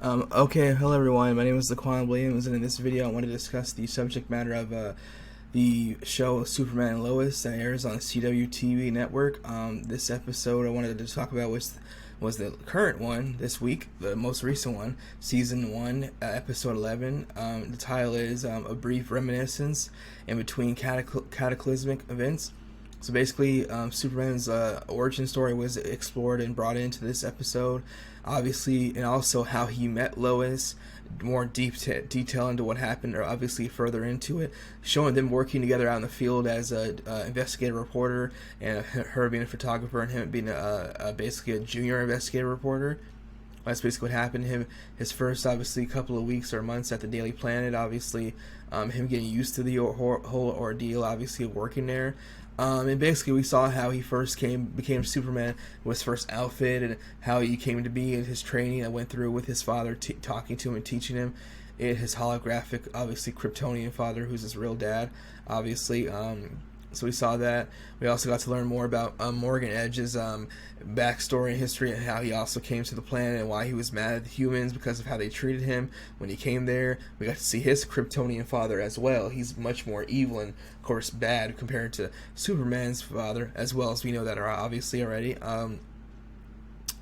Okay, hello everyone. My name is Laquan Williams, and in this video, I want to discuss the subject matter of the show Superman and Lois that airs on CW TV network. This episode I wanted to talk about was the current one this week, the most recent one, season 1, episode 11. The title is A Brief Reminiscence in Between Cataclysmic Events. So basically, Superman's origin story was explored and brought into this episode, obviously, and also how he met Lois, more detail into what happened, or obviously further into it, showing them working together out in the field as a investigative reporter, and her being a photographer, and him being basically a junior investigative reporter. That's basically what happened to him. His first, obviously, couple of weeks or months at the Daily Planet, obviously, him getting used to the whole ordeal, obviously, of working there. And basically, we saw how he first became Superman with his first outfit, and how he came to be, and his training that went through with his father talking to him and teaching him, and his holographic, obviously, Kryptonian father, who's his real dad, obviously. So we saw that. We also got to learn more about Morgan Edge's backstory and history, and how he also came to the planet, and why he was mad at the humans because of how they treated him when he came there. We got to see his Kryptonian father as well. He's much more evil and, of course, bad compared to Superman's father, as well as we know that are obviously already.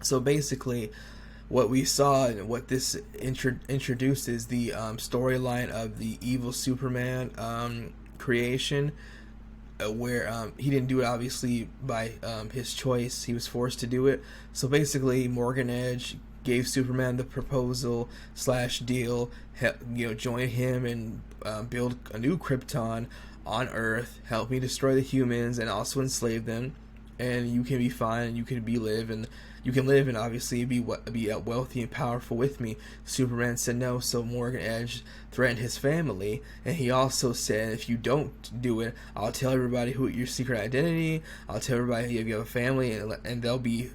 So basically, what we saw and what this introduced is the storyline of the evil Superman creation, where he didn't do it obviously by his choice. He was forced to do it. So basically, Morgan Edge gave Superman the proposal slash deal, join him and build a new Krypton on Earth, help me destroy the humans and also enslave them, and you can be fine, and you can live and obviously be wealthy and powerful with me. Superman said no, so Morgan Edge threatened his family, and he also said, if you don't do it, I'll tell everybody who your secret identity. I'll tell everybody if you have a family, and they'll be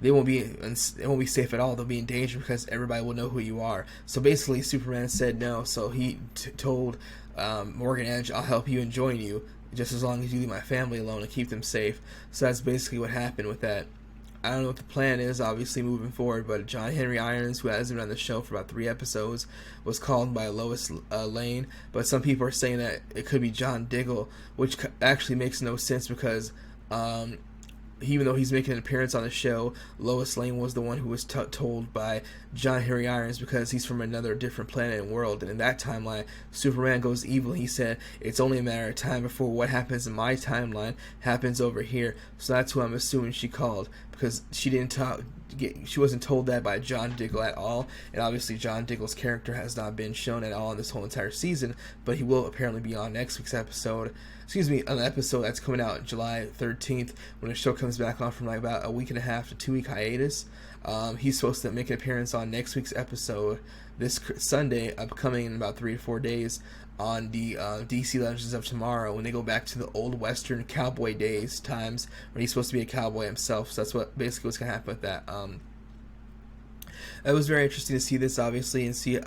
they won't be safe at all. They'll be in danger because everybody will know who you are. So basically, Superman said no. So he told Morgan Edge, I'll help you and join you, just as long as you leave my family alone and keep them safe. So that's basically what happened with that. I don't know what the plan is, obviously, moving forward, but John Henry Irons, who hasn't been on the show for about 3 episodes, was called by Lois Lane, but some people are saying that it could be John Diggle, which actually makes no sense because even though he's making an appearance on the show, Lois Lane was the one who was told by John Henry Irons, because he's from another different planet and world. And in that timeline, Superman goes evil. He said it's only a matter of time before what happens in my timeline happens over here. So that's who I'm assuming she called, because she wasn't told that by John Diggle at all. And obviously, John Diggle's character has not been shown at all in this whole entire season, but he will apparently be on next week's episode. On the episode that's coming out July 13th, when the show comes back on from like about a week and a half to 2 week hiatus. He's supposed to make an appearance on next week's episode this Sunday, upcoming in about 3 to 4 days, on the DC Legends of Tomorrow, when they go back to the old Western cowboy days times when he's supposed to be a cowboy himself. So that's basically what's gonna happen with that. It was very interesting to see this, obviously, and see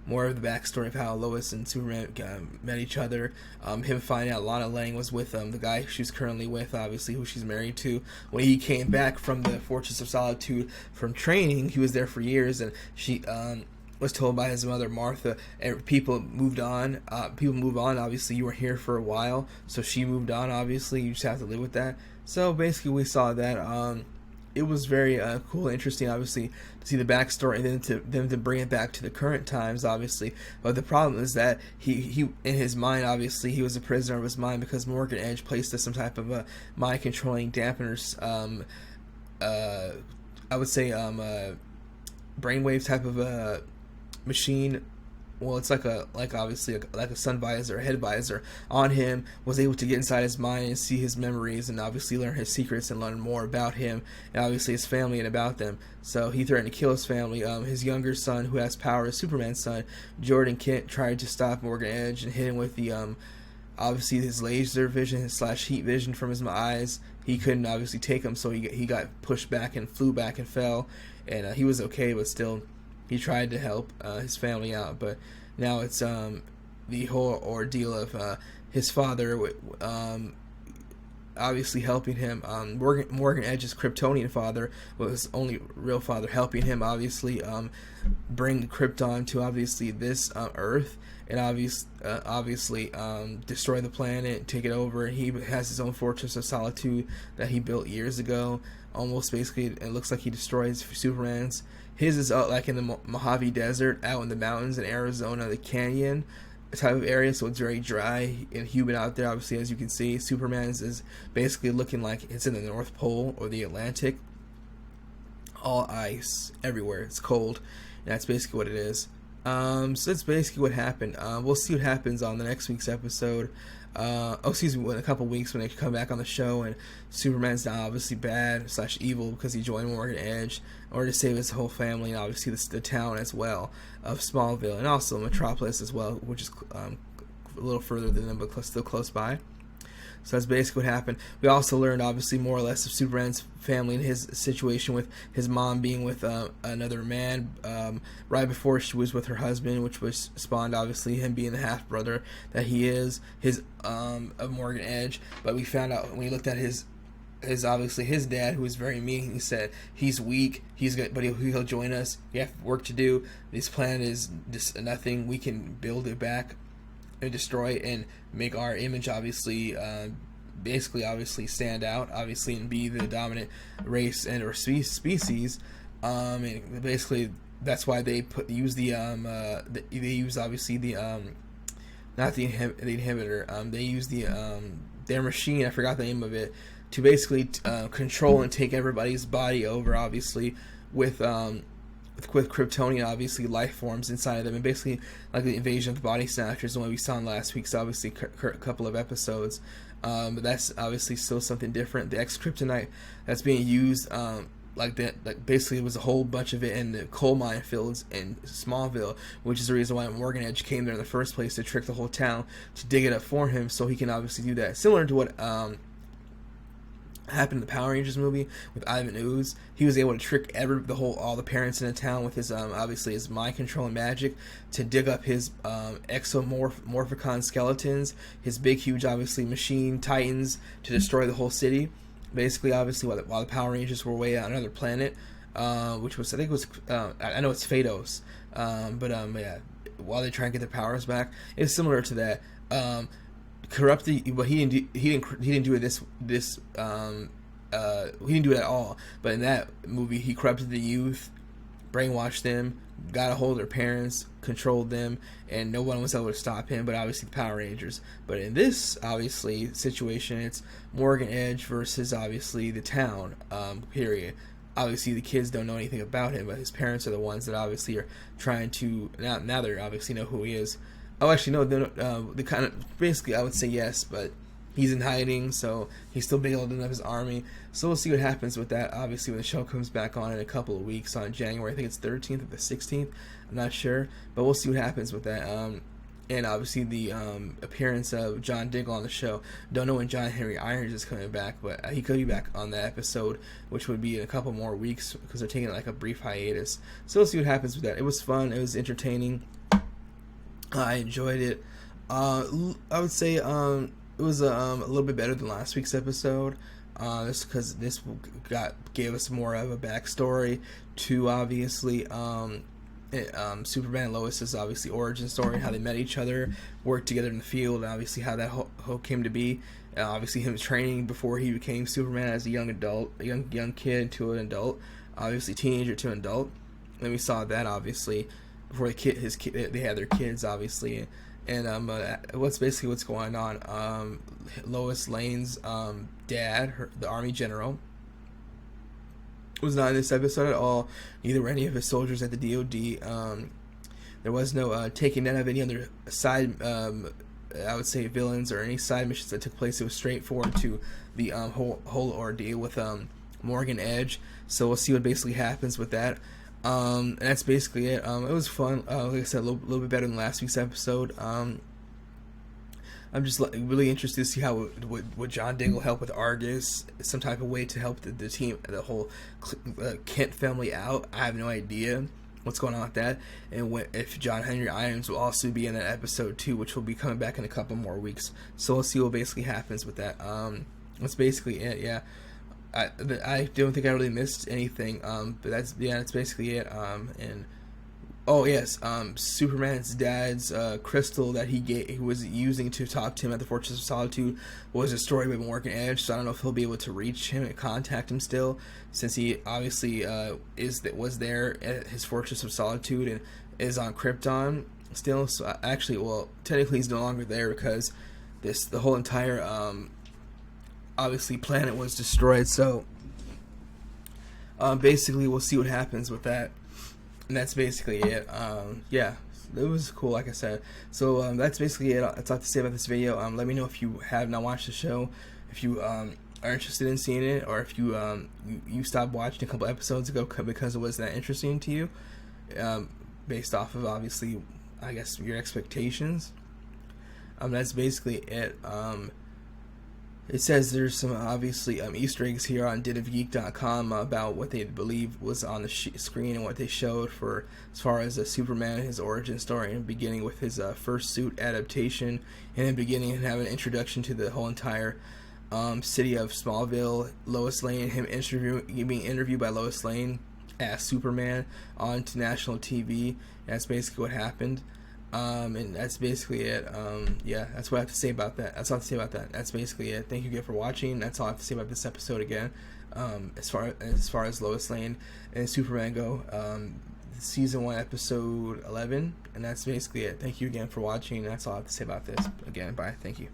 more of the backstory of how Lois and Superman met each other. Him finding out Lana Lang was with the guy she's currently with, obviously, who she's married to. When he came back from the Fortress of Solitude from training, he was there for years, and she was told by his mother, Martha, and people moved on. People move on. Obviously, you were here for a while, so she moved on. Obviously, you just have to live with that. So basically, we saw that. It was very cool and interesting, obviously, to see the backstory, and then to them to bring it back to the current times, obviously. But the problem is that he in his mind, obviously, he was a prisoner of his mind, because Morgan Edge placed some type of mind controlling dampeners. I would say brainwave type of machine. Well, it's like obviously like a sun visor, a head visor on him. Was able to get inside his mind and see his memories, and obviously learn his secrets and learn more about him, and obviously his family and about them. So he threatened to kill his family. His younger son, who has power, is Superman's son, Jordan Kent, tried to stop Morgan Edge and hit him with the obviously his laser vision, slash heat vision from his eyes. He couldn't obviously take him, so he got pushed back and flew back and fell, and he was okay, but still. He tried to help his family out, but now it's the whole ordeal of his father obviously helping him. Morgan Edge's Kryptonian father was his only real father, helping him obviously bring Krypton to obviously this Earth, and obviously destroy the planet, take it over. And he has his own fortress of solitude that he built years ago. Almost basically, it looks like he destroys Superman's. His is out like in the Mojave Desert, out in the mountains in Arizona, the canyon type of area, so it's very dry and humid out there. Obviously, as you can see, Superman's is basically looking like it's in the North Pole or the Atlantic. All ice everywhere. It's cold. And that's basically what it is. So that's basically what happened. We'll see what happens on the next week's episode. In a couple weeks when they come back on the show, and Superman's now obviously bad / evil because he joined Morgan Edge in order to save his whole family, and obviously the town as well of Smallville, and also Metropolis as well, which is a little further than them, but still close by. So that's basically what happened. We also learned, obviously, more or less of Superman's family and his situation with his mom being with another man right before she was with her husband, which was spawned, obviously, him being the half-brother that he is, of Morgan Edge. But we found out when we looked at his obviously his dad, who was very mean. He said he's weak, but he'll join us. We have work to do. This planet is just nothing. We can build it back and destroy it and make our image obviously obviously stand out, obviously, and be the dominant race and or species. And basically that's why they use obviously the not the inhibitor. They use their machine, I forgot the name of it, to basically control and take everybody's body over, obviously, with Kryptonian, obviously, life forms inside of them, and basically like the invasion of the body snatchers, the one we saw in last week's obviously couple of episodes. But that's obviously still something different. The X-Kryptonite that's being used, basically it was a whole bunch of it in the coal mine fields in Smallville, which is the reason why Morgan Edge came there in the first place, to trick the whole town to dig it up for him, so he can obviously do that. Similar to what happened in the Power Rangers movie with Ivan Ooze. He was able to trick all the parents in the town with his obviously his mind control and magic to dig up his exomorphicon skeletons, his big huge obviously machine titans, to destroy the whole city. Basically, obviously, while the Power Rangers were away on another planet, which was, I think it was, I know it's Phaedos, yeah, while they try and get their powers back, it's similar to that. Corrupted, but he didn't do it he didn't do it at all. But in that movie, he corrupted the youth, brainwashed them, got a hold of their parents, controlled them, and no one was able to stop him, but obviously the Power Rangers. But in this obviously situation, it's Morgan Edge versus obviously the town, period. Obviously the kids don't know anything about him, but his parents are the ones that obviously are trying to, now they obviously know who he is. Oh, actually, no, they kind of, basically, I would say yes, but he's in hiding, so he's still building up his army. So we'll see what happens with that, obviously, when the show comes back on in a couple of weeks, on January, I think it's 13th or the 16th, I'm not sure, but we'll see what happens with that. And obviously the appearance of John Diggle on the show. Don't know when John Henry Irons is coming back, but he could be back on that episode, which would be in a couple more weeks, because they're taking like a brief hiatus. So we'll see what happens with that. It was fun, it was entertaining. I enjoyed it. I would say it was a little bit better than last week's episode, just because this gave us more of a backstory to obviously Superman and Lois's obviously origin story, how they met each other, worked together in the field, and obviously how that whole came to be. Obviously him training before he became Superman as a young adult, a young kid to an adult, obviously teenager to an adult. Then we saw that obviously before they had their kids, obviously, and what's going on. Lois Lane's dad, the army general, was not in this episode at all. Neither were any of his soldiers at the DoD. There was no taking none of any other side, I would say, villains or any side missions that took place. It was straightforward to the whole ordeal with Morgan Edge. So we'll see what basically happens with that. And that's basically it. It was fun. Like I said, a little bit better than last week's episode. I'm just really interested to see how would John Diggle help with Argus, some type of way to help the team, the whole Kent family out. I have no idea what's going on with that, and if John Henry Irons will also be in that episode too, which will be coming back in a couple more weeks. So we'll see what basically happens with that. That's basically it. Yeah, I don't think I really missed anything. But that's basically it. And oh yes, Superman's dad's crystal that he was using to talk to him at the Fortress of Solitude was destroyed by Morgan Edge. So I don't know if he'll be able to reach him and contact him still, since he obviously was there at his Fortress of Solitude and is on Krypton still. So actually, well, technically he's no longer there because the whole entire obviously planet was destroyed. So basically, we'll see what happens with that. And that's basically it. Yeah, it was cool, like I said. So that's basically it. That's all to say about this video. Let me know if you have not watched the show, if you are interested in seeing it, or if you stopped watching a couple episodes ago because it wasn't that interesting to you, based off of obviously, I guess, your expectations. That's basically it. It says there's some obviously Easter eggs here on ditofgeek.com about what they believe was on the screen and what they showed for as far as Superman, his origin story, and beginning with his first suit adaptation, and then beginning and having an introduction to the whole entire city of Smallville, Lois Lane, him being interviewed by Lois Lane as Superman on to national TV. That's basically what happened. And that's basically it. Yeah, that's what I have to say about that. That's basically it. Thank you again for watching. That's all I have to say about this episode again. As far as Lois Lane and Superman go, season 1, episode 11, and that's basically it. Thank you again for watching. That's all I have to say about this. Again, bye. Thank you.